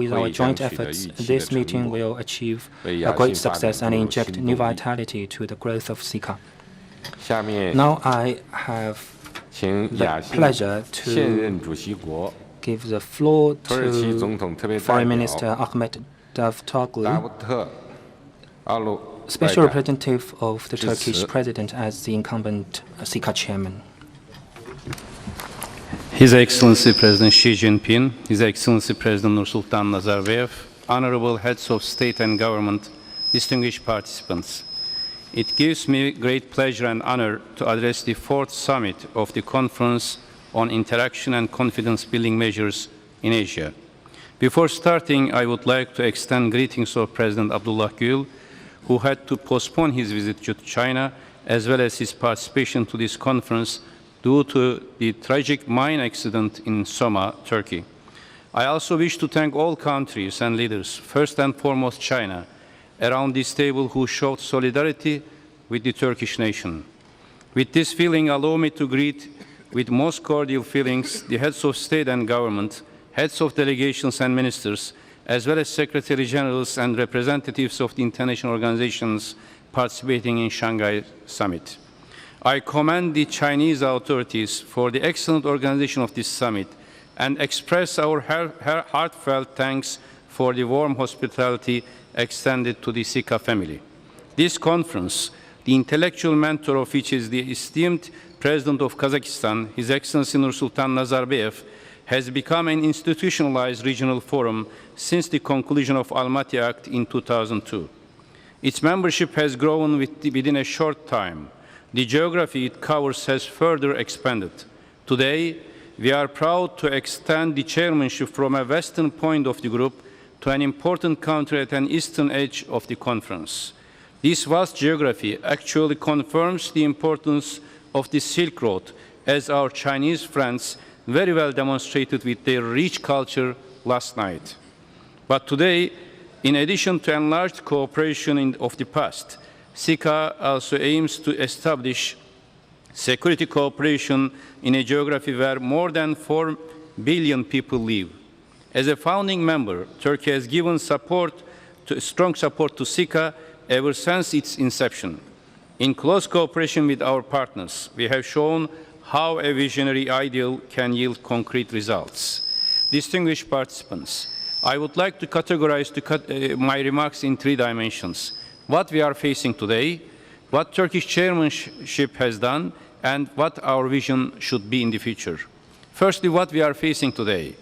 with our joint efforts, this meeting will achieve a great success and inject new vitality to the growth of CICA. Now I have the pleasure to give the floor to Foreign Minister Ahmet Davutoglu, Special Representative of the Turkish President as the incumbent CICA chairman. His Excellency President Xi Jinping, His Excellency President Nursultan Nazarbayev, honorable heads of state and government, distinguished participants. It gives me great pleasure and honor to address the fourth summit of the Conference on Interaction and Confidence-Building Measures in Asia. Before starting, I would like to extend greetings of President Abdullah Gül, who had to postpone his visit to China, as well as his participation to this conference due to the tragic mine accident in Soma, Turkey. I also wish to thank all countries and leaders, first and foremost China, around this table who showed solidarity with the Turkish nation. With this feeling, allow me to greet with most cordial feelings the heads of state and government, heads of delegations and ministers, as well as Secretary Generals and representatives of the international organizations participating in Shanghai Summit. I commend the Chinese authorities for the excellent organization of this summit and express our heartfelt thanks for the warm hospitality extended to the CICA family. This conference, the intellectual mentor of which is the esteemed President of Kazakhstan, His Excellency Nursultan Nazarbayev, has become an institutionalized regional forum since the conclusion of Almaty Act in 2002. Its membership has grown within a short time. The geography it covers has further expanded. Today, we are proud to extend the chairmanship from a western point of the group to an important country at an eastern edge of the conference. This vast geography actually confirms the importance of the Silk Road, as our Chinese friends very well demonstrated with their rich culture last night. But today, in addition to enlarged cooperation of the past, CICA also aims to establish security cooperation in a geography where more than 4 billion people live. As a founding member, Turkey has given strong support to CICA ever since its inception. In close cooperation with our partners, we have shown how a visionary ideal can yield concrete results. Distinguished participants, I would like to categorize my remarks in 3 dimensions: what we are facing today, what Turkish chairmanship has done, and what our vision should be in the future. Firstly, what we are facing today.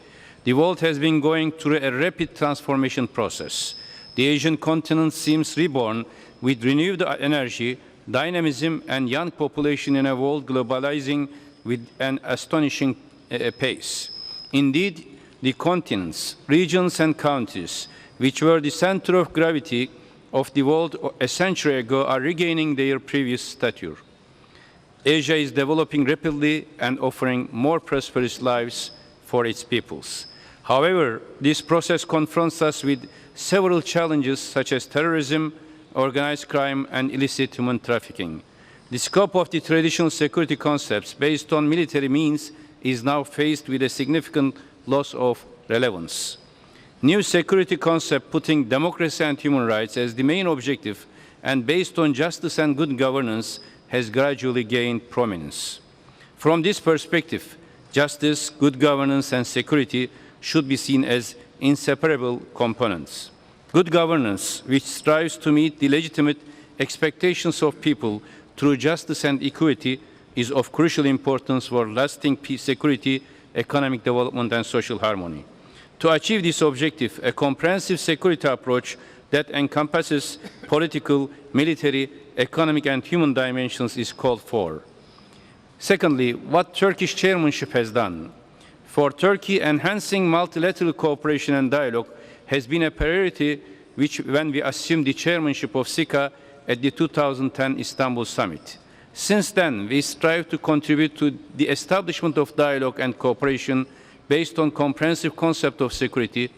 The world has been going through a rapid transformation process. The Asian continent seems reborn with renewed energy, dynamism, and young population in a world globalizing with an astonishing pace. Indeed, the continents, regions, and countries, which were the center of gravity of the world a century ago, are regaining their previous stature. Asia is developing rapidly and offering more prosperous lives for its peoples. However, this process confronts us with several challenges such as terrorism, organized crime, and illicit human trafficking. The scope of the traditional security concepts based on military means is now faced with a significant loss of relevance. New security concept putting democracy and human rights as the main objective and based on justice and good governance has gradually gained prominence. From this perspective, justice, good governance, and security should be seen as inseparable components. Good governance, which strives to meet the legitimate expectations of people through justice and equity, is of crucial importance for lasting peace, security, economic development, and social harmony. To achieve this objective, a comprehensive security approach that encompasses political, military, economic, and human dimensions is called for. Secondly, what Turkish chairmanship has done. For Turkey, enhancing multilateral cooperation and dialogue has been a priority when we assumed the chairmanship of CICA at the 2010 Istanbul Summit. Since then, we strive to contribute to the establishment of dialogue and cooperation based on comprehensive concept of security,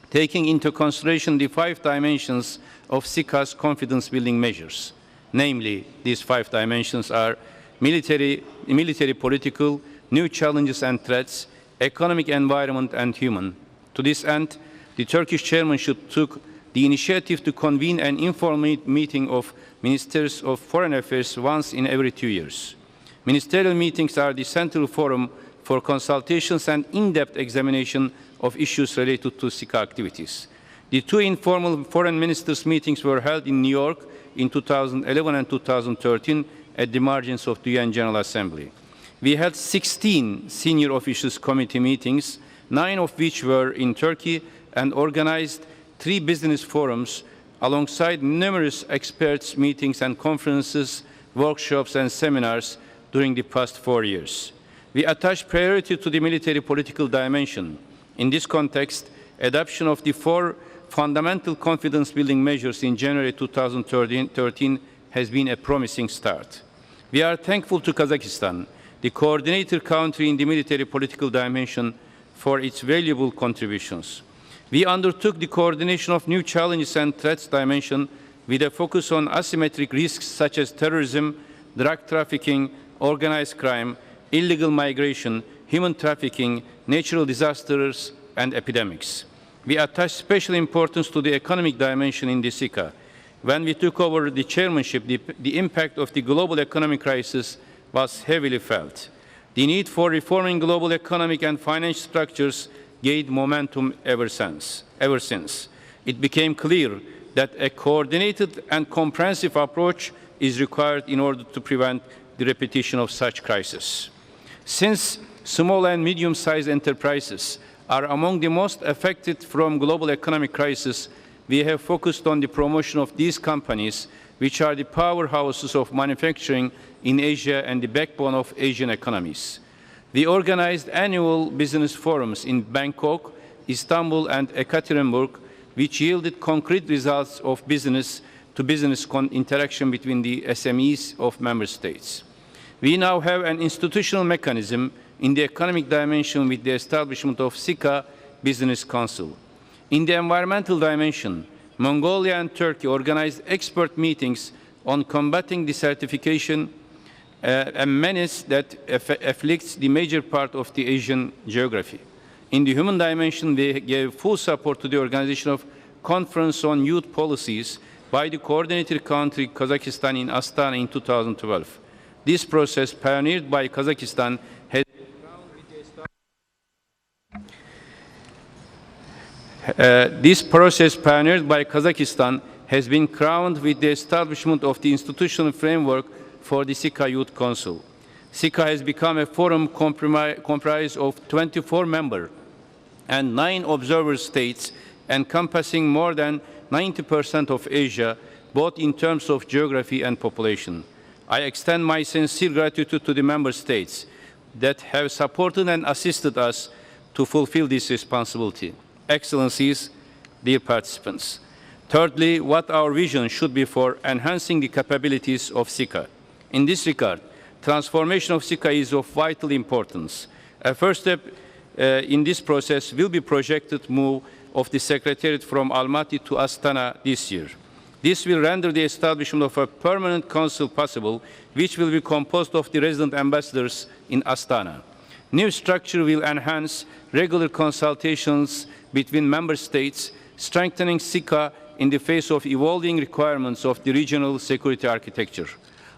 taking into consideration the 5 dimensions of CICA's confidence-building measures. Namely, these 5 dimensions are military, political, new challenges and threats, economic, environment, and human. To this end, the Turkish chairmanship took the initiative to convene an informal meeting of ministers of foreign affairs once in every 2 years. Ministerial meetings are the central forum for consultations and in-depth examination of issues related to CICA activities. The 2 informal foreign ministers' meetings were held in New York in 2011 and 2013, at the margins of the UN General Assembly. We had 16 senior officials committee meetings, 9 of which were in Turkey, and organized 3 business forums alongside numerous experts meetings and conferences, workshops and seminars during the past 4 years. We attach priority to the military political dimension. In this context, adoption of the 4 fundamental confidence-building measures in January 2013 has been a promising start. We are thankful to Kazakhstan, the coordinator country in the military political dimension, for its valuable contributions. We undertook the coordination of new challenges and threats dimension with a focus on asymmetric risks such as terrorism, drug trafficking, organized crime, illegal migration, human trafficking, natural disasters, and epidemics. We attach special importance to the economic dimension in the CICA. When we took over the chairmanship, the impact of the global economic crisis was heavily felt. The need for reforming global economic and financial structures gained momentum ever since. It became clear that a coordinated and comprehensive approach is required in order to prevent the repetition of such crises. Since small and medium-sized enterprises are among the most affected from global economic crisis, we have focused on the promotion of these companies, which are the powerhouses of manufacturing in Asia and the backbone of Asian economies. We organized annual business forums in Bangkok, Istanbul, and Ekaterinburg, which yielded concrete results of business-to-business interaction between the SMEs of member states. We now have an institutional mechanism in the economic dimension with the establishment of CICA Business Council. In the environmental dimension, Mongolia and Turkey organized expert meetings on combating desertification, a menace that afflicts the major part of the Asian geography. In the human dimension, we gave full support to the organization of Conference on Youth Policies by the coordinator country Kazakhstan in Astana in 2012. This process, pioneered by Kazakhstan, has been crowned with the establishment of the institutional framework for the CICA Youth Council. CICA has become a forum comprised of 24 member and 9 observer states, encompassing more than 90% of Asia, both in terms of geography and population. I extend my sincere gratitude to the member states that have supported and assisted us to fulfill this responsibility. Excellencies, dear participants. Thirdly, what our vision should be for enhancing the capabilities of CICA. In this regard, transformation of CICA is of vital importance. A first step in this process will be projected move of the Secretariat from Almaty to Astana this year. This will render the establishment of a permanent council possible, which will be composed of the resident ambassadors in Astana. New structure will enhance regular consultations between member states, strengthening CICA in the face of evolving requirements of the regional security architecture.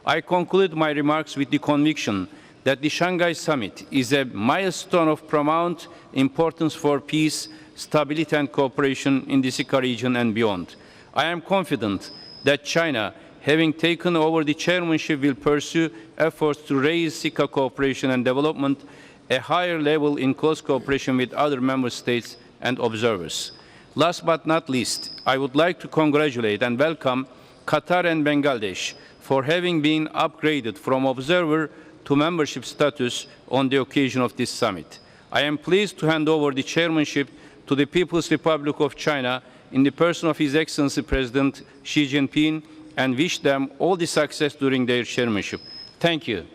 I conclude my remarks with the conviction that the Shanghai Summit is a milestone of paramount importance for peace, stability and cooperation in the CICA region and beyond. I am confident that China, having taken over the chairmanship, will pursue efforts to raise CICA cooperation and development a higher level in close cooperation with other member states and observers. Last but not least, I would like to congratulate and welcome Qatar and Bangladesh for having been upgraded from observer to membership status on the occasion of this summit. I am pleased to hand over the chairmanship to the People's Republic of China in the person of His Excellency President Xi Jinping, and wish them all the success during their chairmanship. Thank you.